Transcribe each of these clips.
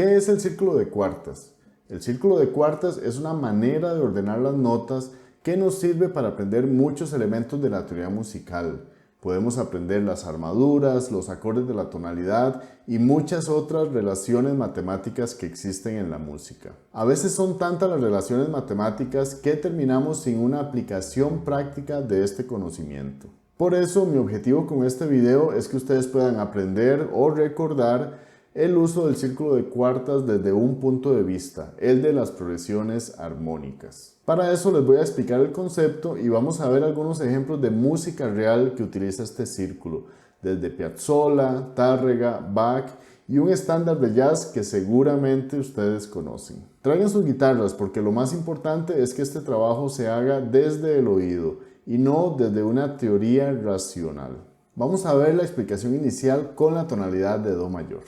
¿Qué es el círculo de cuartas? El círculo de cuartas es una manera de ordenar las notas que nos sirve para aprender muchos elementos de la teoría musical. Podemos aprender las armaduras, los acordes de la tonalidad y muchas otras relaciones matemáticas que existen en la música. A veces son tantas las relaciones matemáticas que terminamos sin una aplicación práctica de este conocimiento. Por eso mi objetivo con este video es que ustedes puedan aprender o recordar el uso del círculo de cuartas desde un punto de vista, el de las progresiones armónicas. Para eso les voy a explicar el concepto y vamos a ver algunos ejemplos de música real que utiliza este círculo, desde Piazzolla, Tárrega, Bach y un estándar de jazz que seguramente ustedes conocen. Traigan sus guitarras porque lo más importante es que este trabajo se haga desde el oído y no desde una teoría racional. Vamos a ver la explicación inicial con la tonalidad de Do mayor.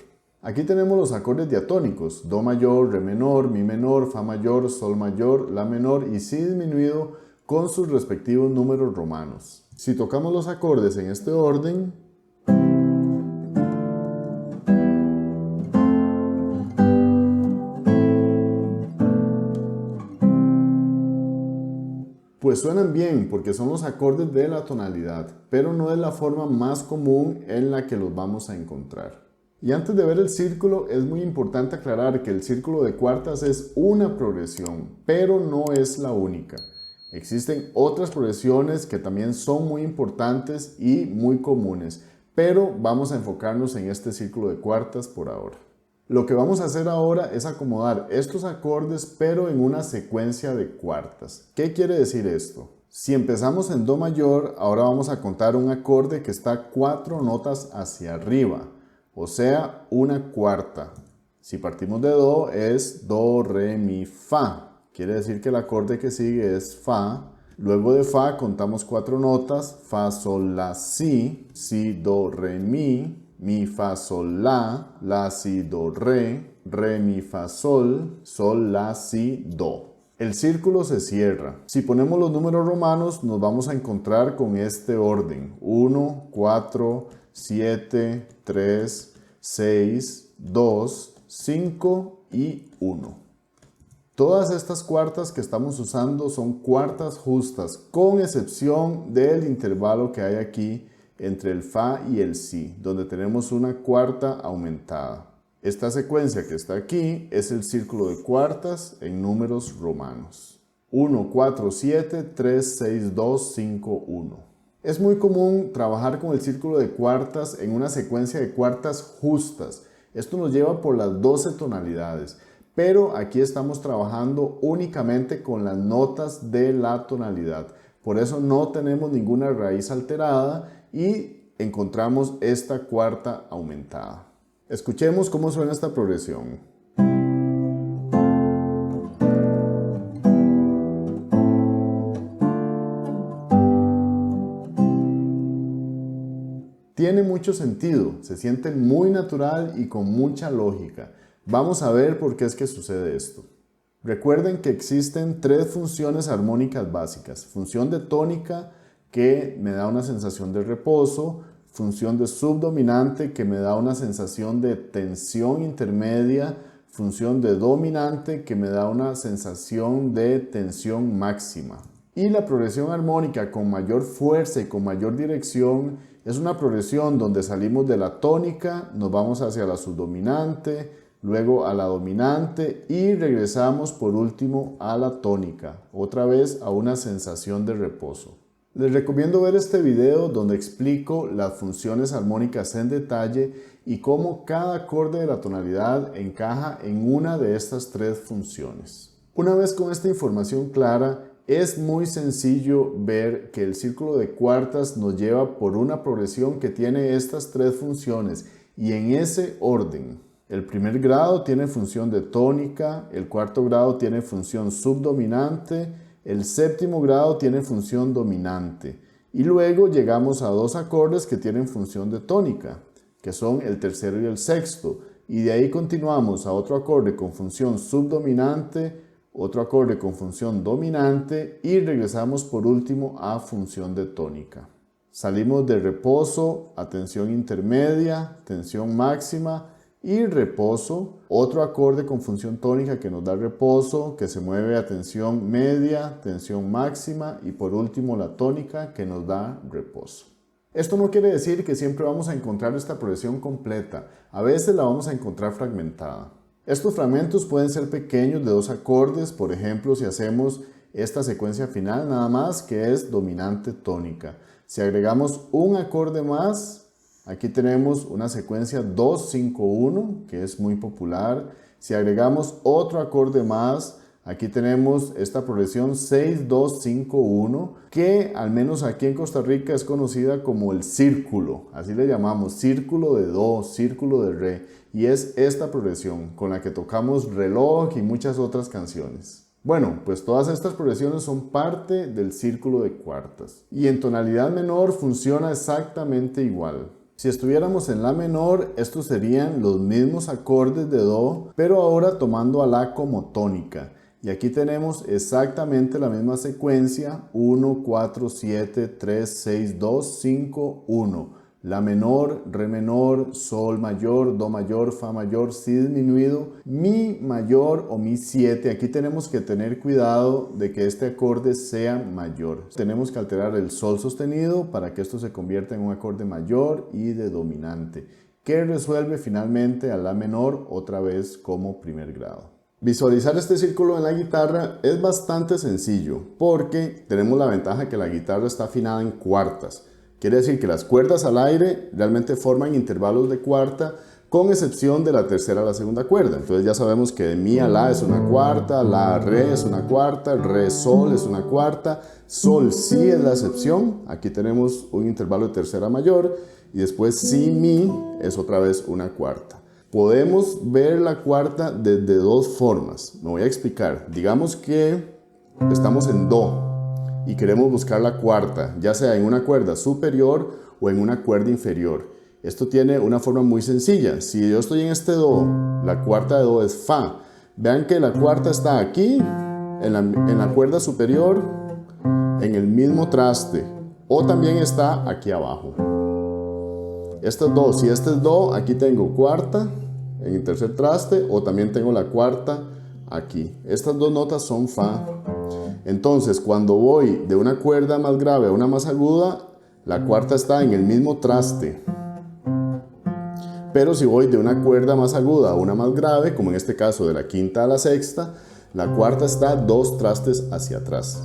Aquí tenemos los acordes diatónicos, Do mayor, Re menor, Mi menor, Fa mayor, Sol mayor, La menor y Si disminuido con sus respectivos números romanos. Si tocamos los acordes en este orden, pues suenan bien porque son los acordes de la tonalidad, pero no es la forma más común en la que los vamos a encontrar. Y antes de ver el círculo, es muy importante aclarar que el círculo de cuartas es una progresión, pero no es la única. Existen otras progresiones que también son muy importantes y muy comunes, pero vamos a enfocarnos en este círculo de cuartas por ahora. Lo que vamos a hacer ahora es acomodar estos acordes, pero en una secuencia de cuartas. ¿Qué quiere decir esto? Si empezamos en Do mayor, ahora vamos a contar un acorde que está 4 notas hacia arriba. O sea, una cuarta. Si partimos de Do es Do, Re, Mi, Fa. Quiere decir que el acorde que sigue es Fa. Luego de Fa contamos 4 notas. Fa, Sol, La, Si. Si, Do, Re, Mi, Fa, Sol, La, Si, Do, Re, Mi, Fa, Sol, La, Si, Do. El círculo se cierra. Si ponemos los números romanos nos vamos a encontrar con este orden. 1, 4, 7, 3, 6, 2, 5 y 1. Todas estas cuartas que estamos usando son cuartas justas, con excepción del intervalo que hay aquí entre el Fa y el Si, donde tenemos una cuarta aumentada. Esta secuencia que está aquí es el círculo de cuartas en números romanos. 1, 4, 7, 3, 6, 2, 5, 1. Es muy común trabajar con el círculo de cuartas en una secuencia de cuartas justas. Esto nos lleva por las 12 tonalidades, pero aquí estamos trabajando únicamente con las notas de la tonalidad. Por eso no tenemos ninguna raíz alterada y encontramos esta cuarta aumentada. Escuchemos cómo suena esta progresión. Tiene mucho sentido, se siente muy natural y con mucha lógica. Vamos a ver por qué es que sucede esto. Recuerden que existen 3 funciones armónicas básicas. Función de tónica, que me da una sensación de reposo. Función de subdominante, que me da una sensación de tensión intermedia. Función de dominante, que me da una sensación de tensión máxima. Y la progresión armónica con mayor fuerza y con mayor dirección es una progresión donde salimos de la tónica, nos vamos hacia la subdominante, luego a la dominante y regresamos por último a la tónica, otra vez a una sensación de reposo. Les recomiendo ver este video donde explico las funciones armónicas en detalle y cómo cada acorde de la tonalidad encaja en una de estas 3 funciones. Una vez con esta información clara, es muy sencillo ver que el círculo de cuartas nos lleva por una progresión que tiene estas 3 funciones y en ese orden. El primer grado tiene función de tónica, el cuarto grado tiene función subdominante, el séptimo grado tiene función dominante y luego llegamos a 2 acordes que tienen función de tónica, que son el tercero y el sexto, y de ahí continuamos a otro acorde con función subdominante, otro acorde con función dominante y regresamos por último a función de tónica. Salimos de reposo a tensión intermedia, tensión máxima y reposo, otro acorde con función tónica que nos da reposo, que se mueve a tensión media, tensión máxima y por último la tónica que nos da reposo. Esto no quiere decir que siempre vamos a encontrar esta progresión completa, a veces la vamos a encontrar fragmentada. Estos fragmentos pueden ser pequeños de 2 acordes, por ejemplo si hacemos esta secuencia final nada más que es dominante tónica. Si agregamos un acorde más, aquí tenemos una secuencia 2-5-1 que es muy popular. Si agregamos otro acorde más, aquí tenemos esta progresión 6-2-5-1 que al menos aquí en Costa Rica es conocida como el círculo. Así le llamamos, círculo de do, círculo de re. Y es esta progresión con la que tocamos Reloj y muchas otras canciones. Bueno, pues todas estas progresiones son parte del círculo de cuartas. Y en tonalidad menor funciona exactamente igual. Si estuviéramos en la menor, estos serían los mismos acordes de do, pero ahora tomando a la como tónica. Y aquí tenemos exactamente la misma secuencia, 1, 4, 7, 3, 6, 2, 5, 1. La menor, re menor, sol mayor, do mayor, fa mayor, si disminuido, mi mayor o mi 7. Aquí tenemos que tener cuidado de que este acorde sea mayor. Tenemos que alterar el sol sostenido para que esto se convierta en un acorde mayor y de dominante, que resuelve finalmente a la menor otra vez como primer grado. Visualizar este círculo en la guitarra es bastante sencillo porque tenemos la ventaja que la guitarra está afinada en cuartas. Quiere decir que las cuerdas al aire realmente forman intervalos de cuarta, con excepción de la tercera a la segunda cuerda. Entonces ya sabemos que de mi a la es una cuarta, la a re es una cuarta, re sol es una cuarta, sol si es la excepción. Aquí tenemos un intervalo de tercera mayor y después si mi es otra vez una cuarta. Podemos ver la cuarta de 2 formas. Me voy a explicar. Digamos que estamos en do y queremos buscar la cuarta, ya sea en una cuerda superior o en una cuerda inferior. Esto tiene una forma muy sencilla. Si yo estoy en este do, la cuarta de do es fa. Vean que la cuarta está aquí, en la cuerda superior, en el mismo traste, o también está aquí abajo. Este es do. Si este es do, aquí tengo cuarta en el tercer traste, o también tengo la cuarta aquí. Estas dos notas son fa. Entonces, cuando voy de una cuerda más grave a una más aguda, la cuarta está en el mismo traste. Pero si voy de una cuerda más aguda a una más grave, como en este caso de la quinta a la sexta, la cuarta está 2 trastes hacia atrás.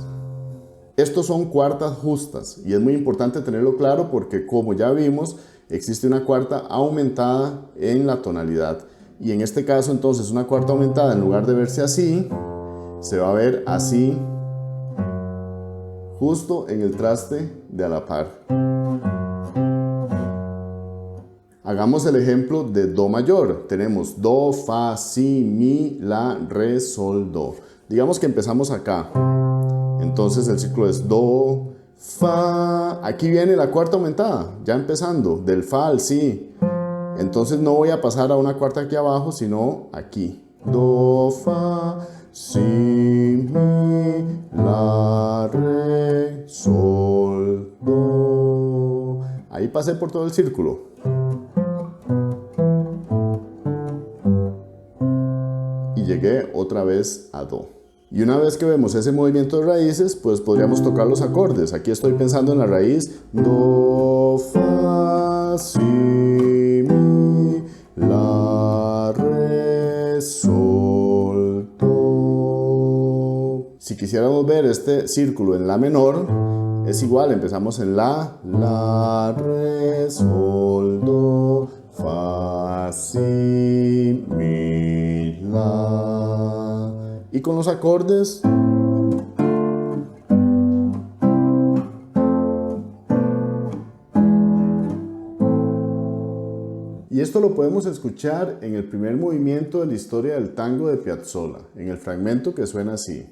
Estos son cuartas justas y es muy importante tenerlo claro porque, como ya vimos, existe una cuarta aumentada en la tonalidad. Y en este caso, entonces, una cuarta aumentada, en lugar de verse así, se va a ver así, justo en el traste de a la par. Hagamos el ejemplo de do mayor. Tenemos do, fa, si, mi, la, re, sol, do. Digamos que empezamos acá. Entonces el círculo es do, fa. Aquí viene la cuarta aumentada, ya empezando, del fa al si. Entonces no voy a pasar a una cuarta aquí abajo, sino aquí. Do, fa, si, mi, la, re, sol, do. Ahí pasé por todo el círculo. Y llegué otra vez a do. Y una vez que vemos ese movimiento de raíces, pues podríamos tocar los acordes. Aquí estoy pensando en la raíz do, fa, si, mi, la, re, sol, do. Si quisiéramos ver este círculo en la menor, es igual, empezamos en la, re, sol, do, fa, si, mi, la. Y con los acordes, y esto lo podemos escuchar en el primer movimiento de la historia del tango de Piazzolla, en el fragmento que suena así.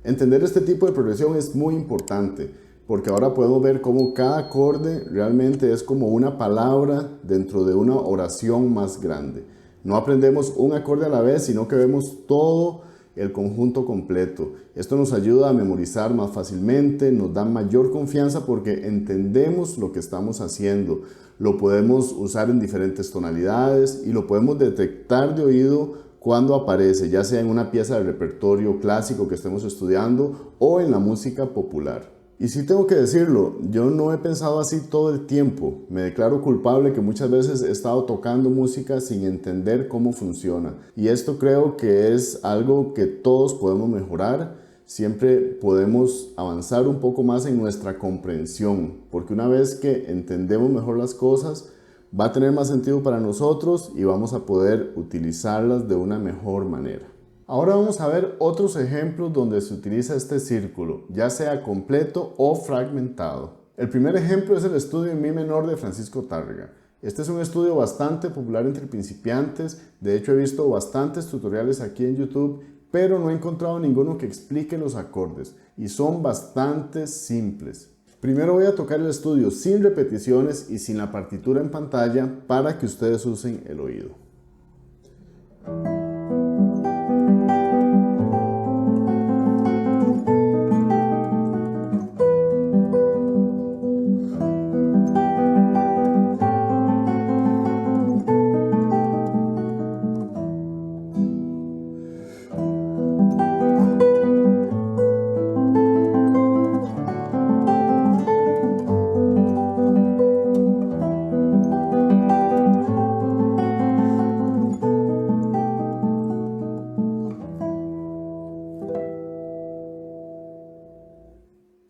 Entender este tipo de progresión es muy importante porque ahora podemos ver cómo cada acorde realmente es como una palabra dentro de una oración más grande. No aprendemos un acorde a la vez, sino que vemos todo el conjunto completo. Esto nos ayuda a memorizar más fácilmente, nos da mayor confianza porque entendemos lo que estamos haciendo. Lo podemos usar en diferentes tonalidades y lo podemos detectar de oído cuando aparece, ya sea en una pieza de repertorio clásico que estemos estudiando o en la música popular. Y sí tengo que decirlo, yo no he pensado así todo el tiempo. Me declaro culpable que muchas veces he estado tocando música sin entender cómo funciona. Y esto creo que es algo que todos podemos mejorar. Siempre podemos avanzar un poco más en nuestra comprensión, porque una vez que entendemos mejor las cosas, va a tener más sentido para nosotros y vamos a poder utilizarlas de una mejor manera. Ahora vamos a ver otros ejemplos donde se utiliza este círculo, ya sea completo o fragmentado. El primer ejemplo es el estudio en mi menor de Francisco Tárrega. Este es un estudio bastante popular entre principiantes, de hecho he visto bastantes tutoriales aquí en YouTube, pero no he encontrado ninguno que explique los acordes y son bastante simples. Primero voy a tocar el estudio sin repeticiones y sin la partitura en pantalla para que ustedes usen el oído.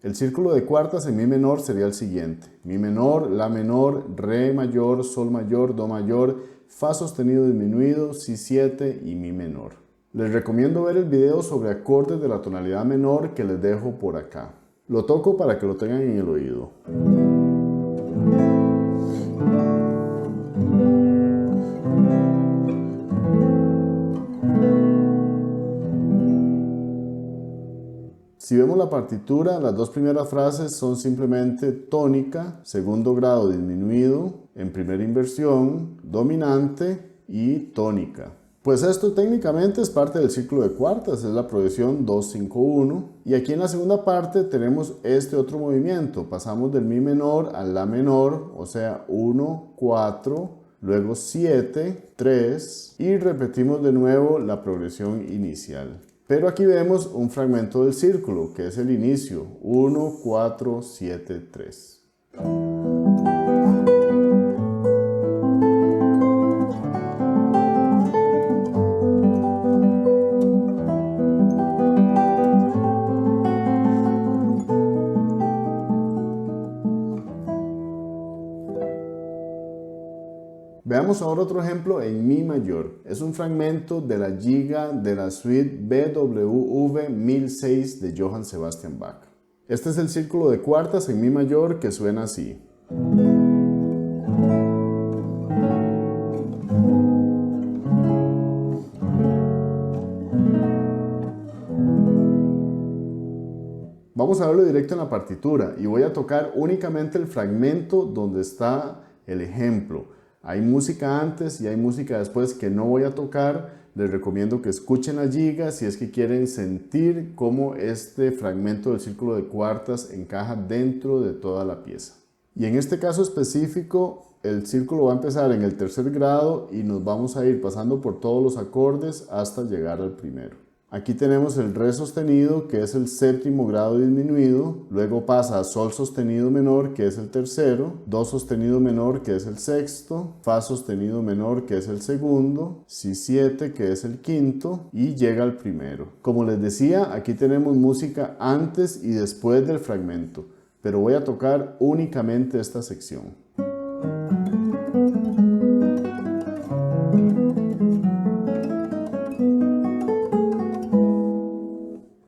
El círculo de cuartas en mi menor sería el siguiente: mi menor, la menor, re mayor, sol mayor, do mayor, fa sostenido disminuido, si 7 y mi menor. Les recomiendo ver el video sobre acordes de la tonalidad menor que les dejo por acá. Lo toco para que lo tengan en el oído. Si vemos la partitura, las dos primeras frases son simplemente tónica, segundo grado disminuido, en primera inversión, dominante y tónica. Pues esto técnicamente es parte del círculo de cuartas, es la progresión 2-5-1. Y aquí en la segunda parte tenemos este otro movimiento. Pasamos del mi menor al la menor, o sea 1, 4, luego 7, 3 y repetimos de nuevo la progresión inicial. Pero aquí vemos un fragmento del círculo, que es el inicio, 1, 4, 7, 3. Veamos ahora otro ejemplo en mi mayor. Es un fragmento de la giga de la suite BWV 1006 de Johann Sebastian Bach. Este es el círculo de cuartas en mi mayor que suena así. Vamos a verlo directo en la partitura y voy a tocar únicamente el fragmento donde está el ejemplo. Hay música antes y hay música después que no voy a tocar. Les recomiendo que escuchen la giga si es que quieren sentir cómo este fragmento del círculo de cuartas encaja dentro de toda la pieza. Y en este caso específico, el círculo va a empezar en el tercer grado y nos vamos a ir pasando por todos los acordes hasta llegar al primero. Aquí tenemos el re sostenido, que es el séptimo grado disminuido, luego pasa a sol sostenido menor, que es el tercero, do sostenido menor, que es el sexto, fa sostenido menor, que es el segundo, si 7, que es el quinto, y llega al primero. Como les decía, aquí tenemos música antes y después del fragmento, pero voy a tocar únicamente esta sección.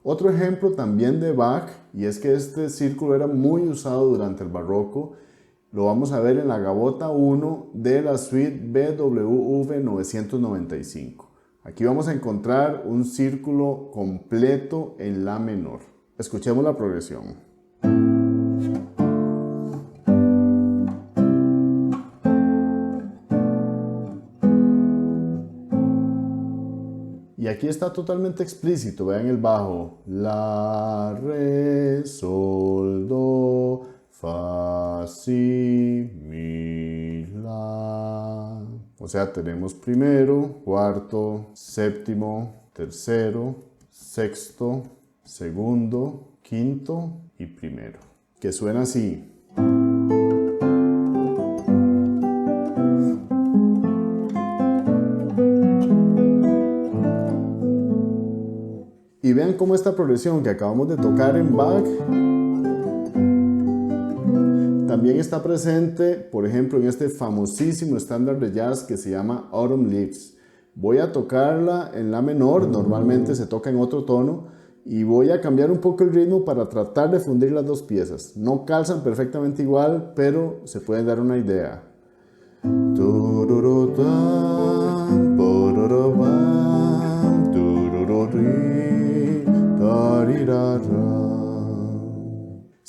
Otro ejemplo también de Bach, y es que este círculo era muy usado durante el barroco, lo vamos a ver en la gavota 1 de la suite BWV 995. Aquí vamos a encontrar un círculo completo en la menor. Escuchemos la progresión. Y aquí está totalmente explícito, vean el bajo, la, re, sol, do, fa, si, mi, la. O sea, tenemos primero, cuarto, séptimo, tercero, sexto, segundo, quinto y primero, que suena así. Y vean cómo esta progresión que acabamos de tocar en Bach también está presente, por ejemplo, en este famosísimo estándar de jazz que se llama Autumn Leaves. Voy a tocarla en la menor, normalmente se toca en otro tono, y voy a cambiar un poco el ritmo para tratar de fundir las dos piezas. No calzan perfectamente igual, pero se pueden dar una idea.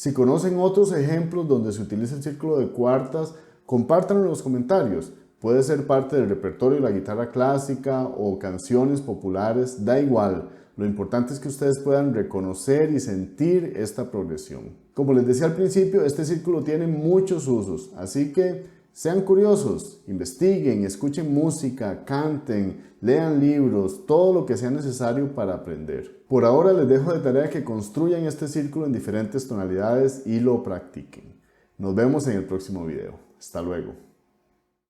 Si conocen otros ejemplos donde se utiliza el círculo de cuartas, compártanlo en los comentarios. Puede ser parte del repertorio de la guitarra clásica o canciones populares, da igual. Lo importante es que ustedes puedan reconocer y sentir esta progresión. Como les decía al principio, este círculo tiene muchos usos, así que sean curiosos, investiguen, escuchen música, canten, lean libros, todo lo que sea necesario para aprender. Por ahora les dejo de tarea que construyan este círculo en diferentes tonalidades y lo practiquen. Nos vemos en el próximo video. Hasta luego.